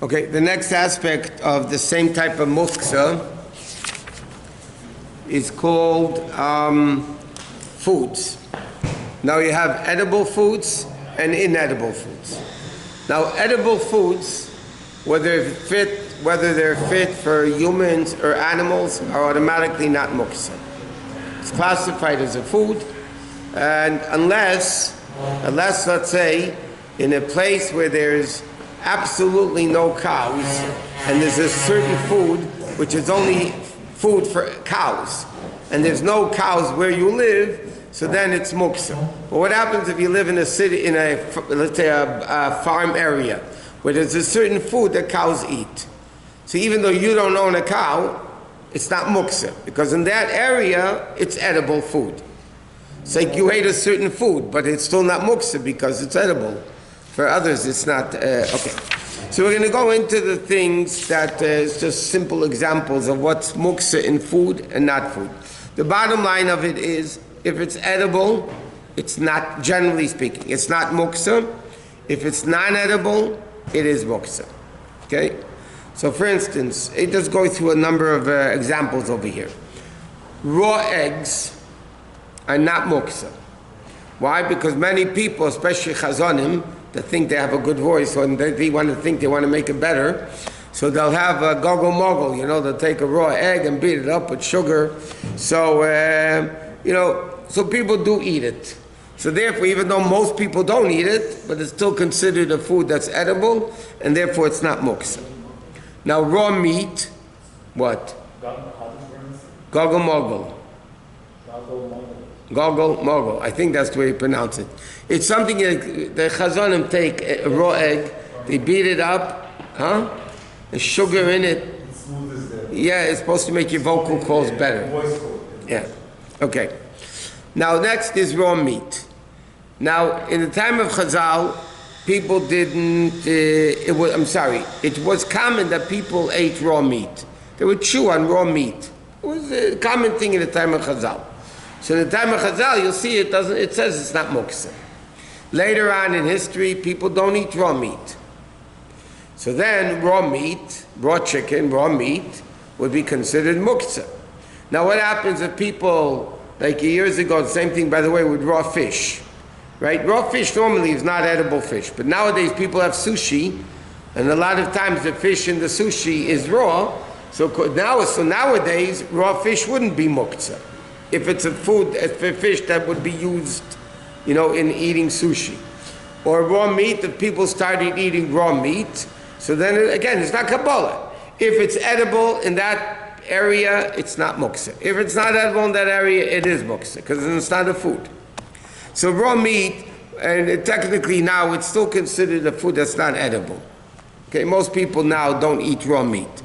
Okay, the next aspect of the same type of muktza is called foods. Now you have edible foods and inedible foods. Now edible foods, whether they're fit for humans or animals, are automatically not muktza. It's classified as a food, and unless let's say in a place where there's absolutely no cows and there's a certain food which is only food for cows and there's no cows where you live, so then it's muktza. But what happens if you live in a city, in let's say a farm area where there's a certain food that cows eat? So even though you don't own a cow, it's not muktza, because in that area it's edible food. It's like you ate a certain food, but it's still not muktza because it's edible. For others, it's not. Okay. So we're going to go into the things that is just simple examples of what's muktza in food and not food. The bottom line of it is, if it's edible, it's not, generally speaking, it's not muktza. If it's non-edible, it is muktza. Okay? So for instance, it just go through a number of examples over here. Raw eggs are not muktza. Why? Because many people, especially chazonim, that think they have a good voice, and they want to make it better, so they'll have a goggle moggle, they'll take a raw egg and beat it up with sugar. So, so people do eat it. So therefore, even though most people don't eat it, but it's still considered a food that's edible, and therefore it's not muktza. Now raw meat, what? Goggle moggle. Goggle moggle. I think that's the way you pronounce it. It's something that the chazonim take a raw egg, they beat it up, There's sugar in it. Yeah, it's supposed to make your vocal cords better. Yeah. Okay. Now next is raw meat. Now in the time of Chazal, people didn't. It was common that people ate raw meat. They would chew on raw meat. It was a common thing in the time of Chazal. So in the time of Chazal, you'll see it says it's not muktza. Later on in history, people don't eat raw meat. So then raw meat, raw chicken, raw meat would be considered muktza. Now what happens if people, like years ago, the same thing by the way with raw fish, right? Raw fish normally is not edible fish, but nowadays people have sushi, and a lot of times the fish in the sushi is raw, so nowadays raw fish wouldn't be muktza. If it's a fish that would be used, in eating sushi. Or raw meat, if people started eating raw meat, so then again, it's not Kabbalah. If it's edible in that area, it's not muktza. If it's not edible in that area, it is muktza, because it's not a food. So raw meat, and technically now it's still considered a food that's not edible. Okay, most people now don't eat raw meat.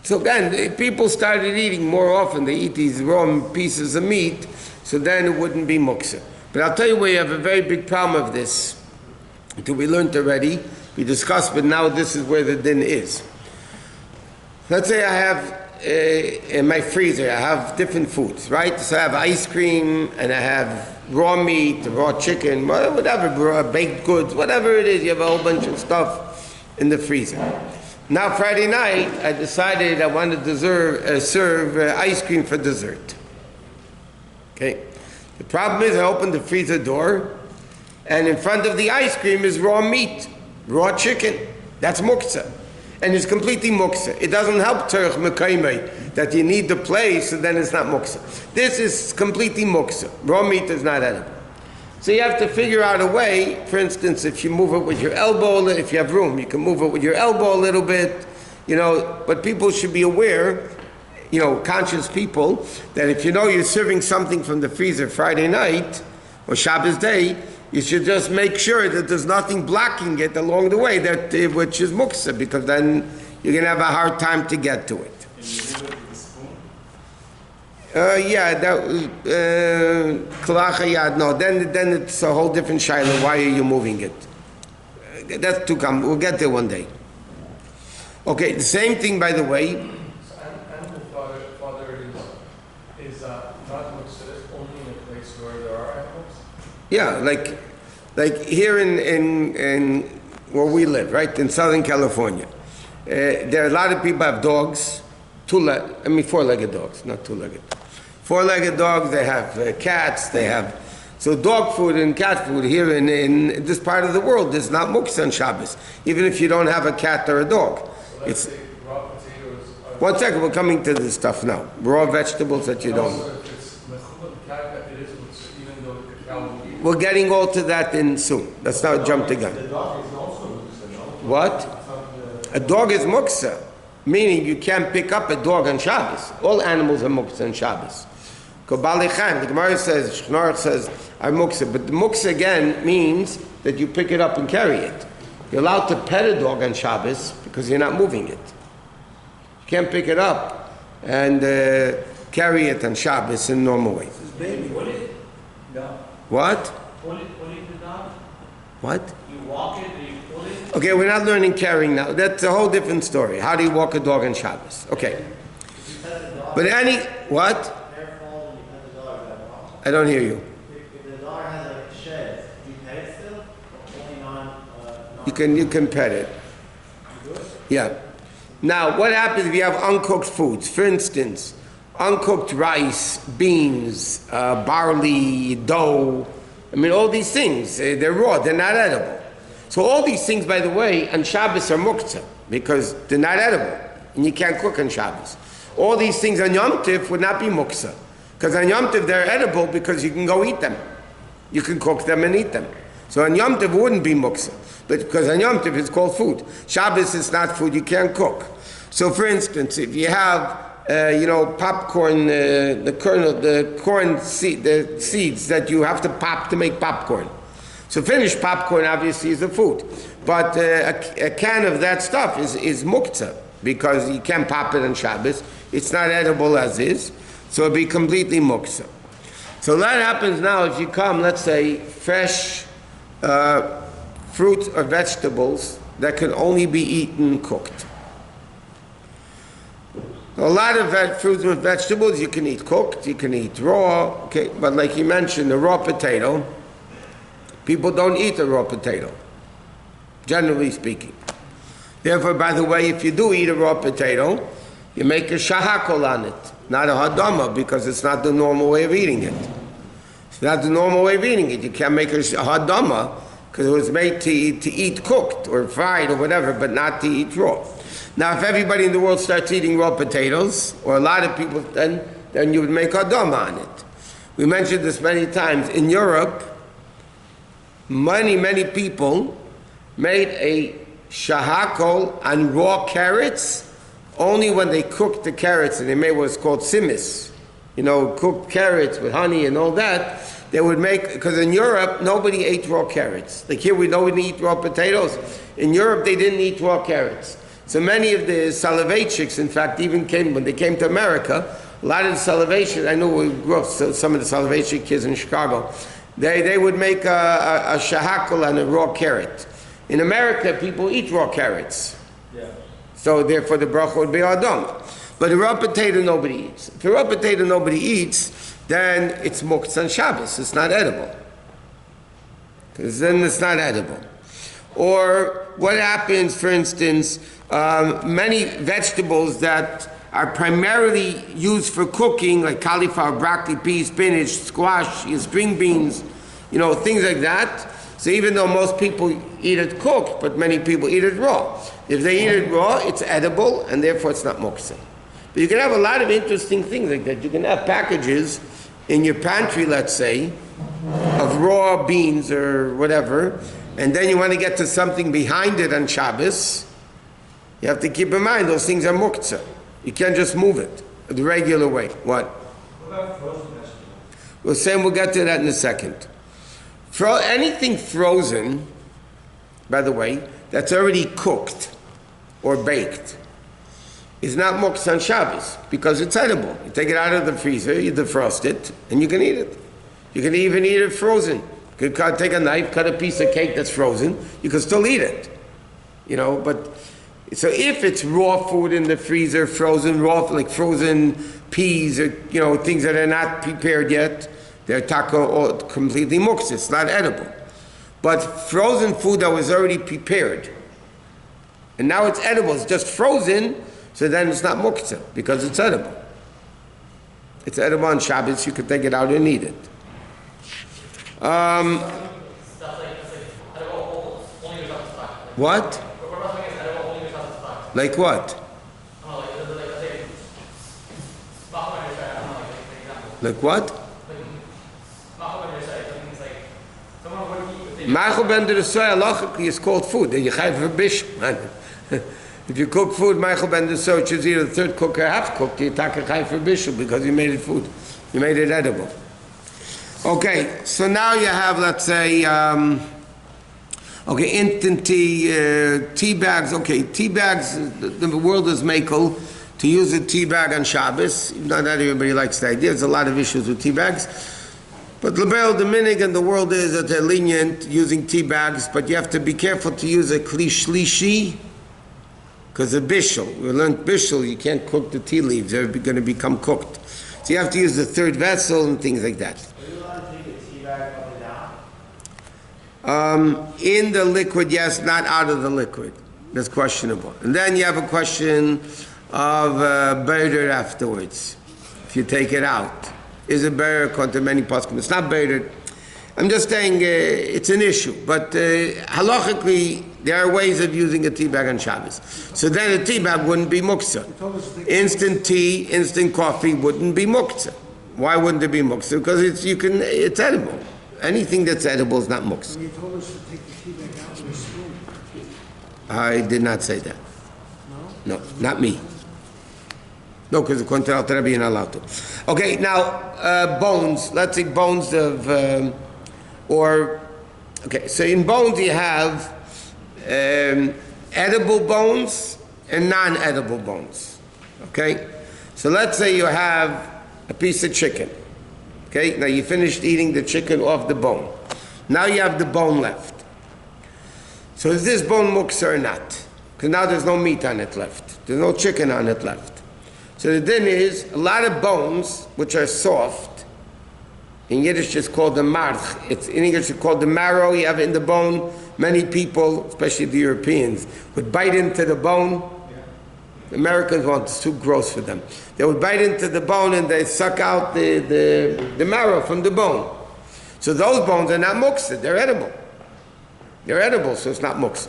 So again, if people started eating more often, they eat these raw pieces of meat, so then it wouldn't be muktza. But I'll tell you where you have a very big problem of this. Until we learned already, we discussed, but now this is where the din is. Let's say I have, in my freezer, I have different foods, right? So I have ice cream, and I have raw meat, raw chicken, whatever, baked goods, whatever it is, you have a whole bunch of stuff in the freezer. Now Friday night, I decided I wanted to serve ice cream for dessert. Okay. The problem is I opened the freezer door, and in front of the ice cream is raw meat, raw chicken. That's muktza. And it's completely muktza. It doesn't help Terech Mekaymei that you need the place, so then it's not muktza. This is completely muktza. Raw meat is not edible. So you have to figure out a way. For instance, if you move it with your elbow, if you have room, you can move it with your elbow a little bit, but people should be aware, conscious people, that if you're serving something from the freezer Friday night or Shabbos day, you should just make sure that there's nothing blocking it along the way, which is muktza, because then you're going to have a hard time to get to it. Then it's a whole different shaila. Why are you moving it? That's to come. We'll get there one day. Okay, the same thing, by the way. So animal fodder is not muktza only in a place where there are animals? Yeah, like here in where we live, right, in Southern California, there are a lot of people have dogs, four-legged dogs, not two-legged. Four-legged dogs, they have cats, they have... So dog food and cat food here in this part of the world is not Muktza on Shabbos, even if you don't have a cat or a dog. It's, raw potatoes. one second, we're coming to this stuff now. Raw vegetables that you don't... We're getting all to that in soon. Let's not jump the gun. The dog is also Muktza, no? What? A dog is Muktza, meaning you can't pick up a dog on Shabbos. All animals are Muktza on Shabbos. The Gemara says, Shchnarach says, are Muktza. But the Muktza again means that you pick it up and carry it. You're allowed to pet a dog on Shabbos because you're not moving it. You can't pick it up and carry it on Shabbos in normal way. Baby. No. What? Pull it the dog? What? You walk it, you pull it? Okay, we're not learning carrying now. That's a whole different story. How do you walk a dog on Shabbos? Okay. But what? I don't hear you. If the dog has a shed, do you pet it still? You can pet it. Yeah. Now, what happens if you have uncooked foods? For instance, uncooked rice, beans, barley, dough. I mean, all these things, they're raw, they're not edible. So all these things, by the way, on Shabbos are Muktza, because they're not edible, and you can't cook on Shabbos. All these things on Yom Tov would not be Muktza, because on Yom Tov they're edible because you can go eat them. You can cook them and eat them. So on Yom Tov wouldn't be Muktza, but because on Yom Tov it's called food. Shabbos is not food, you can't cook. So for instance, if you have popcorn, the seeds that you have to pop to make popcorn. So finished popcorn obviously is a food, but a can of that stuff is Muktza, because you can't pop it on Shabbos. It's not edible as is, so it'll be completely Muktza. So that happens now if you come, let's say, fresh fruits or vegetables that can only be eaten cooked. A lot of fruits and vegetables you can eat cooked, you can eat raw, okay, but like you mentioned, the raw potato, people don't eat a raw potato, generally speaking. Therefore, by the way, if you do eat a raw potato, you make a shahakol on it, not a hadama, because it's not the normal way of eating it. It's not the normal way of eating it. You can't make a hadama because it was made to eat cooked or fried or whatever, but not to eat raw. Now, if everybody in the world starts eating raw potatoes, or a lot of people, then you would make hadama on it. We mentioned this many times. In Europe, many people made a shahakol on raw carrots only when they cooked the carrots, and they made what's called simis. Cooked carrots with honey and all that. They would make, because in Europe, nobody ate raw carrots. Like here, nobody eat raw potatoes. In Europe, they didn't eat raw carrots. So many of the Soloveitchiks, in fact, even when they came to America, a lot of the Soloveitchiks, I know we grew up, so some of the Soloveitchik kids in Chicago, they would make a shahakal on a raw carrot. In America, people eat raw carrots. Yeah. So therefore the bracha would be adam. But a raw potato nobody eats. If a raw potato nobody eats, then it's Muktza on Shabbos. It's not edible. Because then it's not edible. Or what happens, for instance, many vegetables that are primarily used for cooking, like cauliflower, broccoli, peas, spinach, squash, string beans, things like that. So even though most people eat it cooked, but many people eat it raw. If they eat it raw, it's edible, and therefore it's not Muktza. But you can have a lot of interesting things like that. You can have packages in your pantry, let's say, of raw beans or whatever, and then you want to get to something behind it on Shabbos. You have to keep in mind those things are Muktza. You can't just move it the regular way. What? What about frozen vegetables? We'll get to that in a second. Anything frozen, by the way, that's already cooked or baked, is not Muktza on Shabbos because it's edible. You take it out of the freezer, you defrost it, and you can eat it. You can even eat it frozen. You could take a knife, cut a piece of cake that's frozen, you can still eat it. But so if it's raw food in the freezer, frozen, raw, like frozen peas or, things that are not prepared yet, they're taka or completely Muktza. It's not edible. But frozen food that was already prepared, and now it's edible, it's just frozen, so then it's not muktza, because it's edible. It's edible on Shabbos, you could take it out and eat it. What? Like what? Like what? Ma'achal ben derusoy halachically is called food. Then you chayv for bishul. If you cook food, ma'achal ben derusoy, which is either the third cook or half cooked, you take a chayv for bishul because you made it food. You made it edible. Okay, so now you have, let's say, instant tea bags. Okay, tea bags. The world is makel to use a tea bag on Shabbos. Not everybody likes the idea. There's a lot of issues with tea bags. But the minig in the world is that they're lenient using tea bags, but you have to be careful to use a kli shlishi, because a bishul. We learned bishul, you can't cook the tea leaves, they're going to become cooked. So you have to use the third vessel and things like that. Are you allowed to drink a tea bag up and down? In the liquid, yes, not out of the liquid. That's questionable. And then you have a question of burger afterwards, if you take it out. Is it better according to many poskim? It's not better. I'm just saying it's an issue. But halachically, there are ways of using a tea bag on Shabbos. So then a tea bag wouldn't be muktza. Instant tea, instant coffee wouldn't be muktza. Why wouldn't it be muktza? Because it's edible. Anything that's edible is not muktza. You told us to take the tea bag out with a spoon. I did not say that. No, not me. No, because according to Al Rebbe, you're not allowed to. Okay, now bones. Let's say bones of, okay. So in bones you have edible bones and non-edible bones. Okay, so let's say you have a piece of chicken. Okay, now you finished eating the chicken off the bone. Now you have the bone left. So is this bone muktza or not? Because now there's no meat on it left. There's no chicken on it left. So the din is, a lot of bones, which are soft, in Yiddish it's called the march. In English it's called the marrow you have in the bone. Many people, especially the Europeans, would bite into the bone. The Americans want it's too gross for them. They would bite into the bone and they suck out the marrow from the bone. So those bones are not muktza, they're edible. They're edible, so it's not muktza.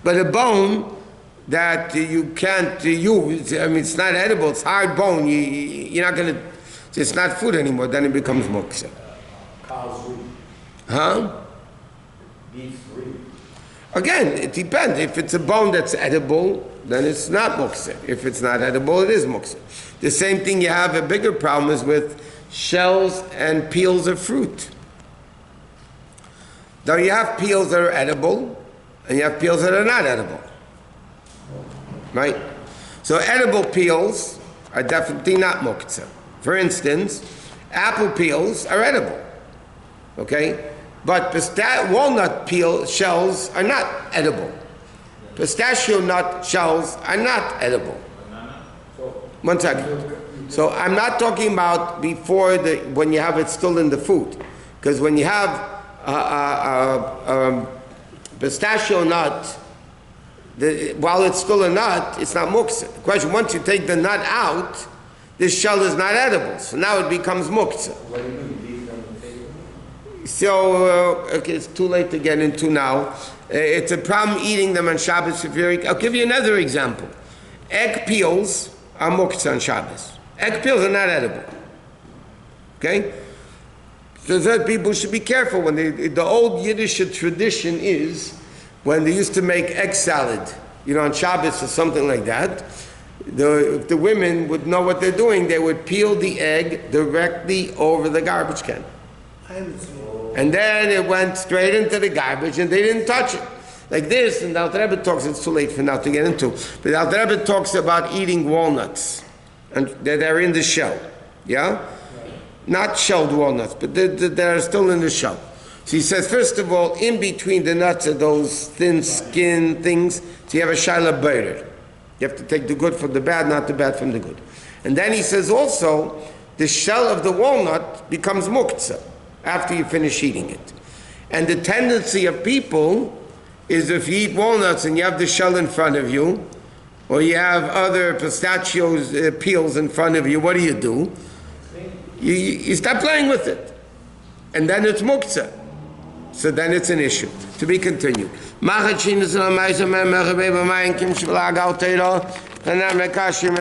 But a bone that you can't use, I mean, it's not edible, it's hard bone, you're not going to, it's not food anymore, then it becomes muktza. Cow's wheat. Huh? Beef wheat. Again, it depends. If it's a bone that's edible, then it's not muktza. If it's not edible, it is muktza. The same thing you have, a bigger problem is with shells and peels of fruit. Now you have peels that are edible, and you have peels that are not edible. Right? So edible peels are definitely not muktza. For instance, apple peels are edible. Okay? But walnut peel shells are not edible. Pistachio nut shells are not edible. 1 second. So I'm not talking about before when you have it still in the food. Because when you have pistachio nut, while it's still a nut, it's not muktza. The question, once you take the nut out, this shell is not edible. So now it becomes muktza. So, okay, it's too late to get into now. It's a problem eating them on Shabbos. I'll give you another example. Egg peels are muktza on Shabbos. Egg peels are not edible. Okay? So that people should be careful. When the old Yiddish tradition is, when they used to make egg salad, on Shabbos or something like that, if the women would know what they're doing, they would peel the egg directly over the garbage can. And then it went straight into the garbage and they didn't touch it. Like this, and the Alter Rebbe talks, it's too late for now to get into, but the Alter Rebbe talks about eating walnuts, and they're in the shell, yeah? Not shelled walnuts, but they're still in the shell. So he says, first of all, in between the nuts are those thin skin things, so you have a shaila beirer. You have to take the good from the bad, not the bad from the good. And then he says also, the shell of the walnut becomes muktza after you finish eating it. And the tendency of people is if you eat walnuts and you have the shell in front of you, or you have other pistachios, peels in front of you, what do? You start playing with it. And then it's Muktza. So then it's an issue. To be continued.